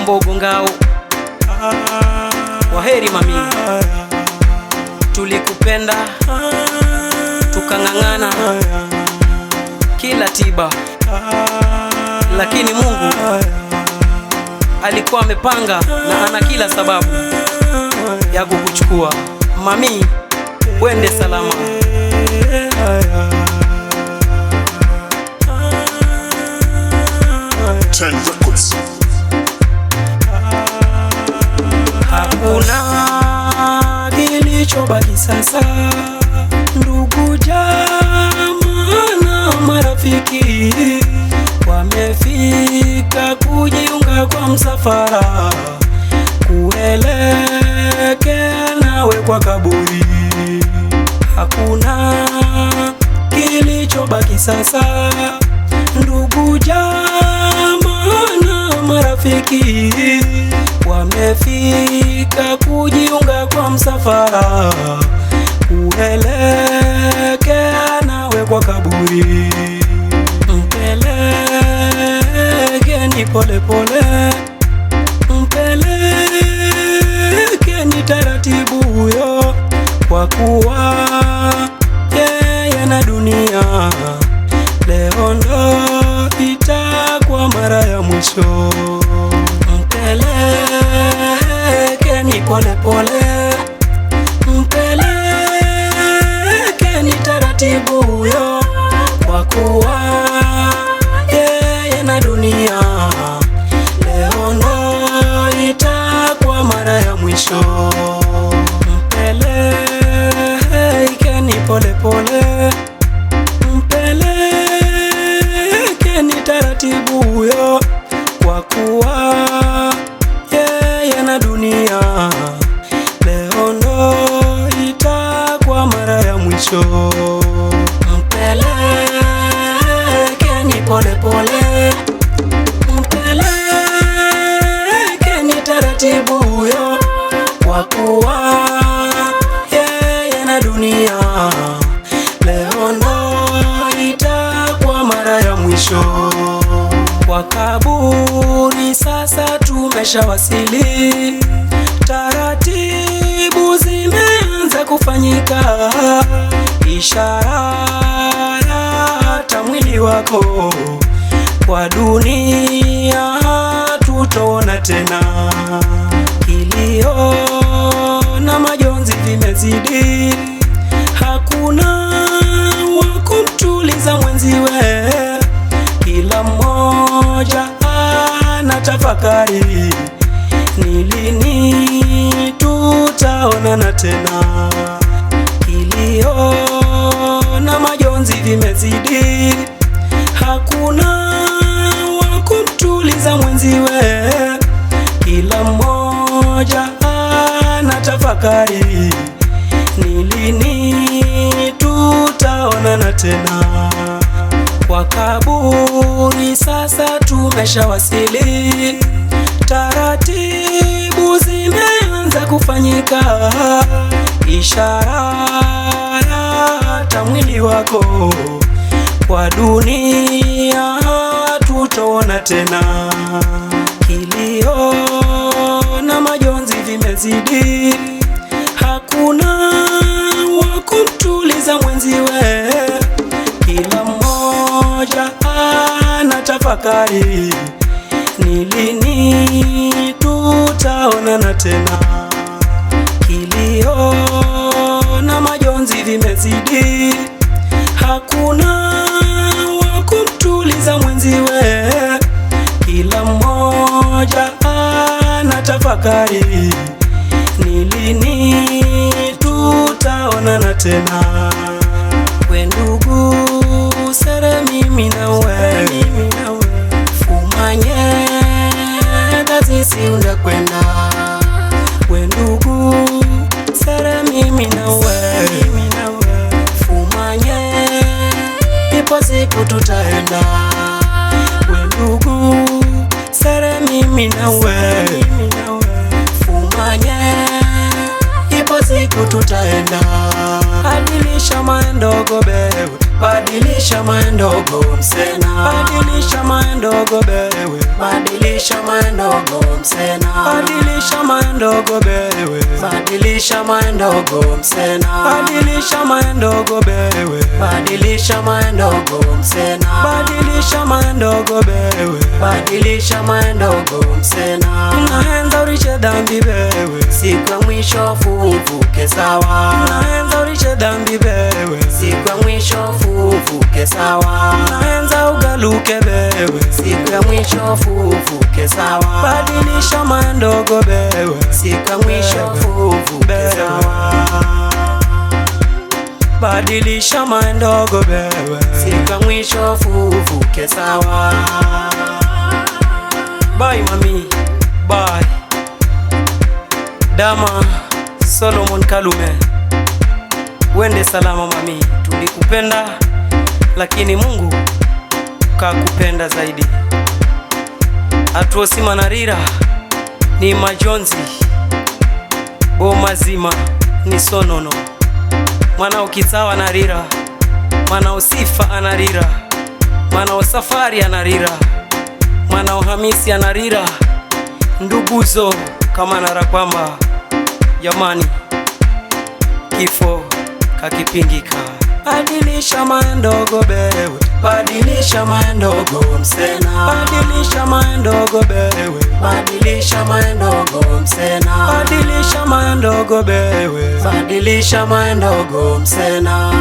Mbogo Ngao. Waheri mami, tulikupenda tukang'ang'ana kila tiba, lakini Mungu alikuwa amepanga na ana kila sababu ya kukuchukua. Mami, wende salama. Hakuna kilichobaki sasa, ndugu jamaa na marafiki wamefika kujiunga kwa msafara kuelekea nawe kwa kaburi. Hakuna kilichobaki sasa, ndugu jamaa na marafiki wamefika kujiunga kwa msafara kuelekea nawe kwa kaburi. Mpelekeni pole pole, mpelekeni taratibu huyo, kwa kuwa yeye na dunia leo ndo itakuwa mara ya mwisho. Mpelekeni pole pole, mpelekeni taratibu huyo, kwa kuwa yeye na dunia leo ndo itakuwa mara ya mwisho. Mpelekeni pole pole, mpelekeni taratibu huyo, kwa kuwa yeye na dunia leo ndo itakuwa mara ya mwisho. Mpelekeni pole pole, mpelekeni taratibu huyo, kwa kuwa yeye na dunia leo ndo itakuwa mara ya mwisho. Kwa kaburi sasa tumeshawasili, taratibu zimeanza kufanyika, ishara hata mwili wako kwa dunia tutaona tena. Kilio na majonzi vimezidi, hakuna wa kumtuliza mwenziwe, kila mmoja anatafakari ni lini tutaonana tena. Kilio na majonzi vimezidi, hakuna wa kumtuliza mwenziwe, kila mmoja anatafakari ni lini tutaonana tena. Kwa kaburi sasa tumeshawasili, taratibu zimeanza kufanyika, ishara hata mwili wako kwa dunia tutaona tena. Kilio na majonzi vimezidi, hakuna wa kumtuliza mwenziwe, kila mmoja anatafakari ni lini tutaonana tena. Kilio na majonzi vimezidi, hakuna wa kumtuliza mwenziwe, kila mmoja anatafakari ni lini tutaonana tena. We ndugu sere mimi nawe, fumanye dazisi undakwenda. We ndugu sere mimi nawe, fumanye ipo siku tutaenda. We ndugu sere mimi nawe, fumanye ipo siku tutaenda. utaenda. Badilisha maendogo bewe, badilisha maendogo msena. Badilisha maendogo bewe, badilisha maendogo msena. Badilisha maendogo bewe, badilisha maendogo msena. Badilisha maendogo bewe, badilisha maendogo msena. Badilisha maendogo bewe, badilisha maendogo msena. Naenza uriche dhambi bewe, siku ya mwisho fufuke sawa. Naenza uriche dhambi bewe, siku ya mwisho fufuke sawa. Naenza ugaluke bewe, siku ya mwisho fufuke sawa. Badilisha maendogo bewe, siku ya mwisho fufuke sawa. Badilisha maendogo bewe, siku ya mwisho fufuke sawa. Bye mami, bye. Dama Solomon Kalume, wende salama mami. Tulikupenda lakini Mungu kakupenda zaidi. Atuosi manarira ni majonzi, bo mazima ni sonono. Mwana ukitawa narira, mwana usifa anarira, mwana usafari anarira, mwana uhamisi anarira. Nduguzo kama nara kwamba jamani kifo kakipingika. Badilisha maendogo bewe, badilisha maendogo msena. Badilisha maendogo bewe, badilisha maendogo msena. Badilisha maendogo bewe, badilisha maendogo msena.